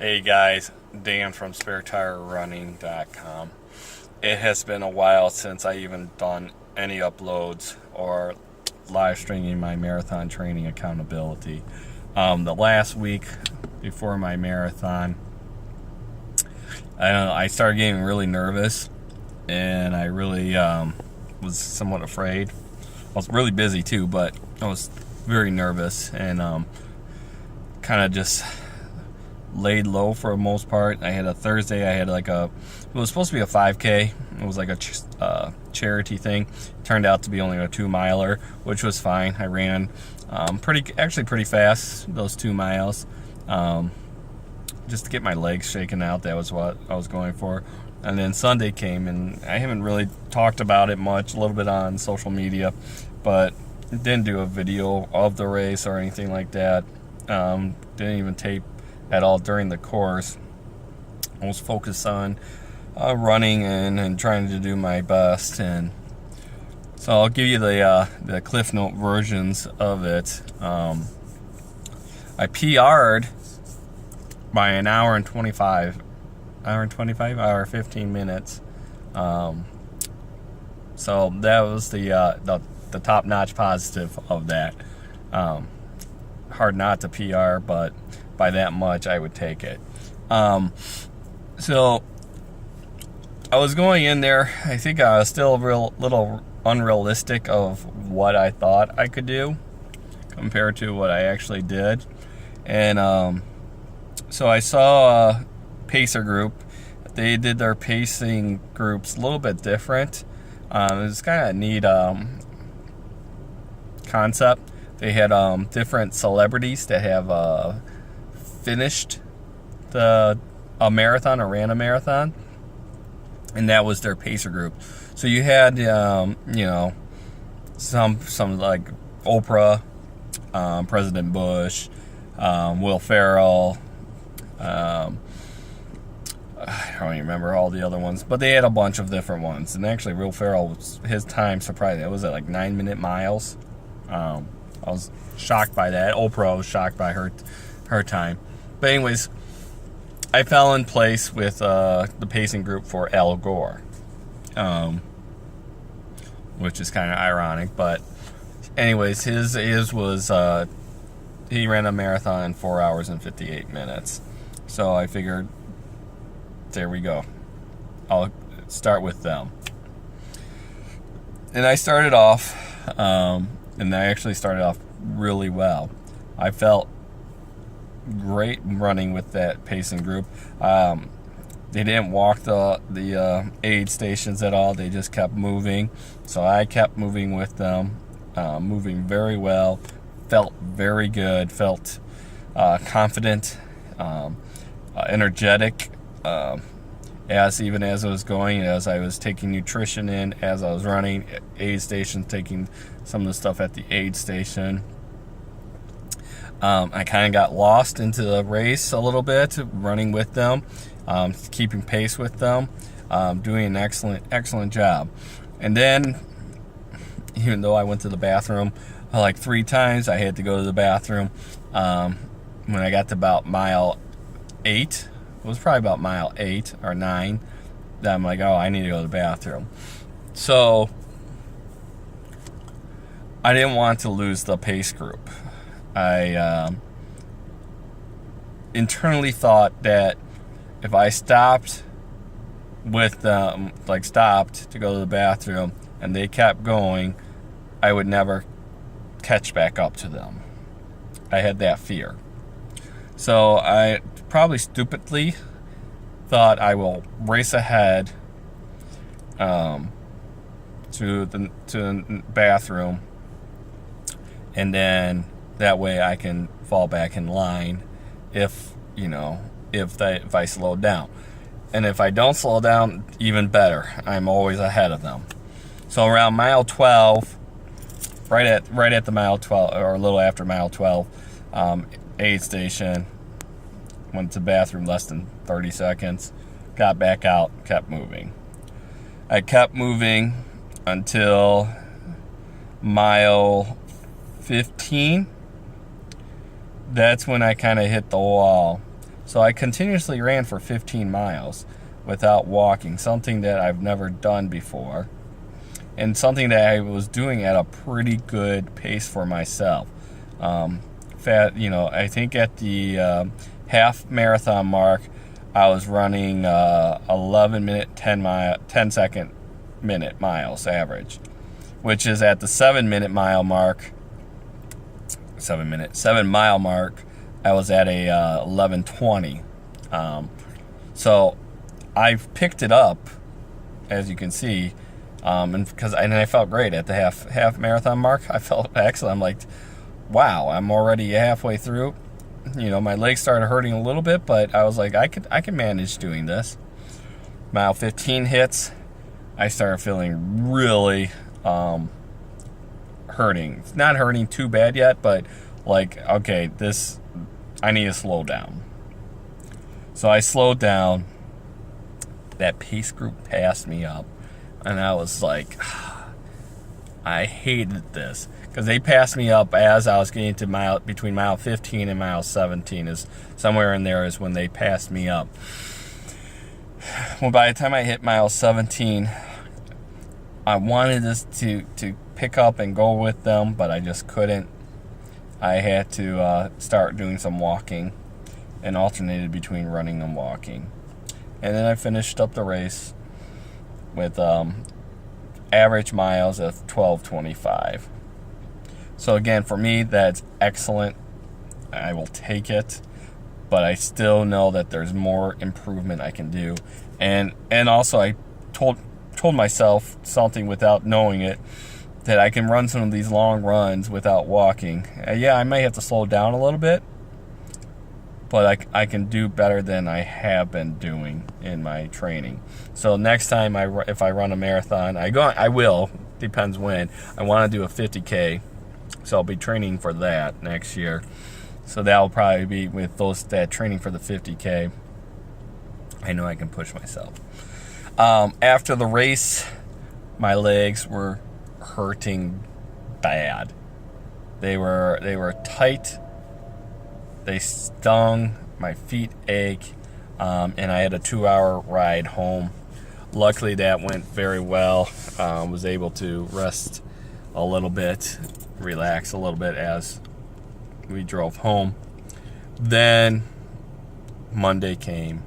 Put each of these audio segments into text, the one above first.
Hey guys, Dan from sparetirerunning.com. It has been a while since I even done any uploads or live streaming my marathon training accountability. The last week before my marathon, I started getting really nervous, and I really was somewhat afraid. I was really busy too, but I was very nervous and kind of just laid low for the most part. I had a Thursday, it was supposed to be a 5K. It was like a charity thing. It turned out to be only a 2-miler, which was fine. I ran pretty fast, those 2 miles, just to get my legs shaken out. That was what I was going for. And then Sunday came, and I haven't really talked about it much, a little bit on social media, but didn't do a video of the race or anything like that. Didn't even tape at all during the course. I was focused on running and trying to do my best. And so I'll give you the Cliff Note versions of it. I PR'd by an hour 15 minutes. So that was the top-notch positive of that. Hard not to PR, but by that much I would take it. So I was going in there, I think I was still a little unrealistic of what I thought I could do compared to what I actually did. And so I saw a pacer group. They did their pacing groups a little bit different. It was kind of a neat concept. They had different celebrities that have finished a marathon or ran a marathon, and that was their pacer group. So you had some like Oprah, President Bush, Will Ferrell, I don't even remember all the other ones, but they had a bunch of different ones. And actually Will Ferrell, his time surprising. It was at like 9-minute miles. I was shocked by that. Oprah was shocked by her time. But anyways, I fell in place with the pacing group for Al Gore, which is kind of ironic. But anyways, his was he ran a marathon in 4 hours and 58 minutes. So I figured, there we go. I'll start with them. And I started off, and I actually started off really well. I felt great running with that pacing group. They didn't walk the aid stations at all. They just kept moving. So I kept moving with them, moving very well. Felt very good. Felt confident, energetic. As I was going, as I was taking nutrition in, as I was running aid stations, taking some of the stuff at the aid station. I kind of got lost into the race a little bit, running with them, keeping pace with them, doing an excellent job. And then, even though I went to the bathroom like 3 times, I had to go to the bathroom. When I got to about mile 8, it was probably about mile 8 or 9, that I'm like, oh, I need to go to the bathroom. So I didn't want to lose the pace group. I internally thought that if I stopped with them, stopped to go to the bathroom, and they kept going, I would never catch back up to them. I had that fear. So I probably stupidly thought I will race ahead to the bathroom, and then that way I can fall back in line if I slow down. And if I don't slow down, even better. I'm always ahead of them. So around mile 12, right at the mile 12, or a little after mile 12, aid station, went to the bathroom less than 30 seconds, got back out, kept moving. I kept moving until mile 15. That's when I kind of hit the wall. So I continuously ran for 15 miles without walking, something that I've never done before, and something that I was doing at a pretty good pace for myself. I think at the half marathon mark, I was running 11-minute, 10-second minute miles average, which is at the 7-minute mile mark. 7 mile mark, I was at a 11:20. So I've picked it up, as you can see, and I felt great at the half marathon mark. I felt excellent. I'm like, wow, I'm already halfway through. My legs started hurting a little bit, but I was like, I can manage doing this. Mile 15 hits, I started feeling really hurting. It's not hurting too bad yet, but like, okay, I need to slow down. So I slowed down. That pace group passed me up, and I was like, I hated this, because they passed me up as I was getting to between mile 15 and mile 17, is somewhere in there is when they passed me up. Well, by the time I hit mile 17, I wanted this to pick up and go with them, but I just couldn't. I had to start doing some walking, and alternated between running and walking. And then I finished up the race with average miles of 12:25. So again, for me, that's excellent. I will take it, but I still know that there's more improvement I can do. And also, I told myself something without knowing it, that I can run some of these long runs without walking. Yeah, I may have to slow down a little bit, but I can do better than I have been doing in my training. So next time if I run a marathon, I will, depends when. I want to do a 50K, so I'll be training for that next year. So that'll probably be with that training for the 50K. I know I can push myself. After the race, my legs were hurting bad. They were tight. They stung. My feet ache, and I had a 2-hour ride home. Luckily, that went very well. Was able to rest a little bit, relax a little bit as we drove home. Then Monday came,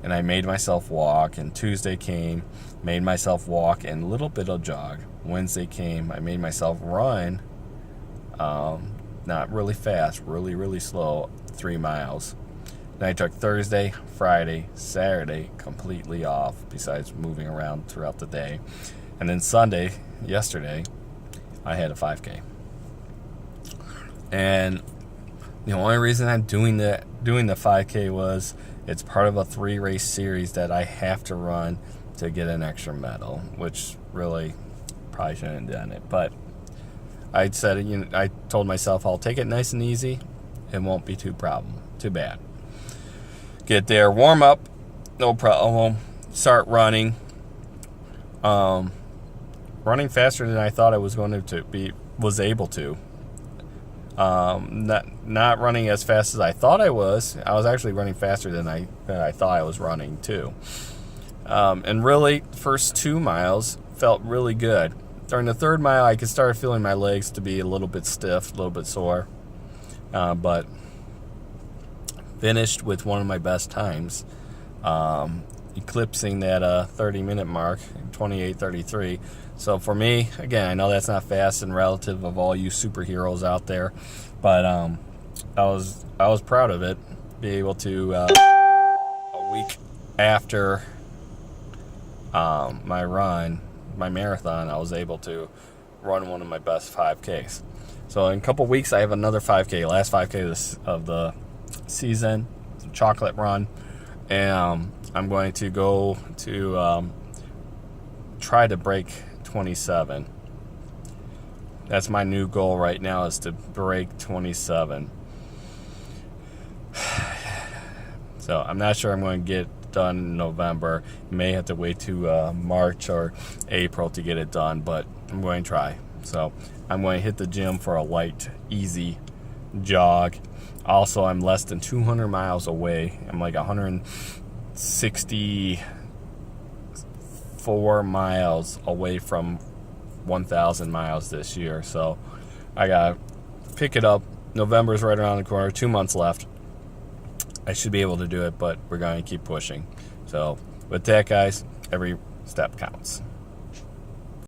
and I made myself walk, and Tuesday came, made myself walk and a little bit of jog. Wednesday came, I made myself run, not really fast, really slow, 3 miles. Then I took Thursday, Friday, Saturday completely off, besides moving around throughout the day. And then Sunday, yesterday, I had a 5K. And the only reason I'm doing the 5K was it's part of a 3-race series that I have to run to get an extra medal, which really probably shouldn't have done it. But I told myself I'll take it nice and easy. It won't be too bad. Get there, warm up, no problem. Start running. Running faster than I thought I was going to was able to. Not running as fast as I thought I was. I was actually running faster than I thought I was running too. And really, first 2 miles felt really good. During the 3rd mile, I could start feeling my legs to be a little bit stiff, a little bit sore. But finished with one of my best times, eclipsing that 30-minute mark, 28:33. So for me, again, I know that's not fast and relative of all you superheroes out there, but I was proud of it. Be able to a week after my marathon, I was able to run one of my best 5Ks. So in a couple weeks, I have another 5K, last 5K of the season, chocolate run, and I'm going to go to try to break 27. That's my new goal right now, is to break 27. So I'm not sure I'm going to get done in November. May have to wait to March or April to get it done, but I'm going to try. So I'm going to hit the gym for a light, easy jog. Also, I'm less than 200 miles away. I'm like 164 miles away from 1,000 miles this year. So I got to pick it up. November's right around the corner, 2 months left. I should be able to do it, but we're going to keep pushing. So with that, guys, every step counts.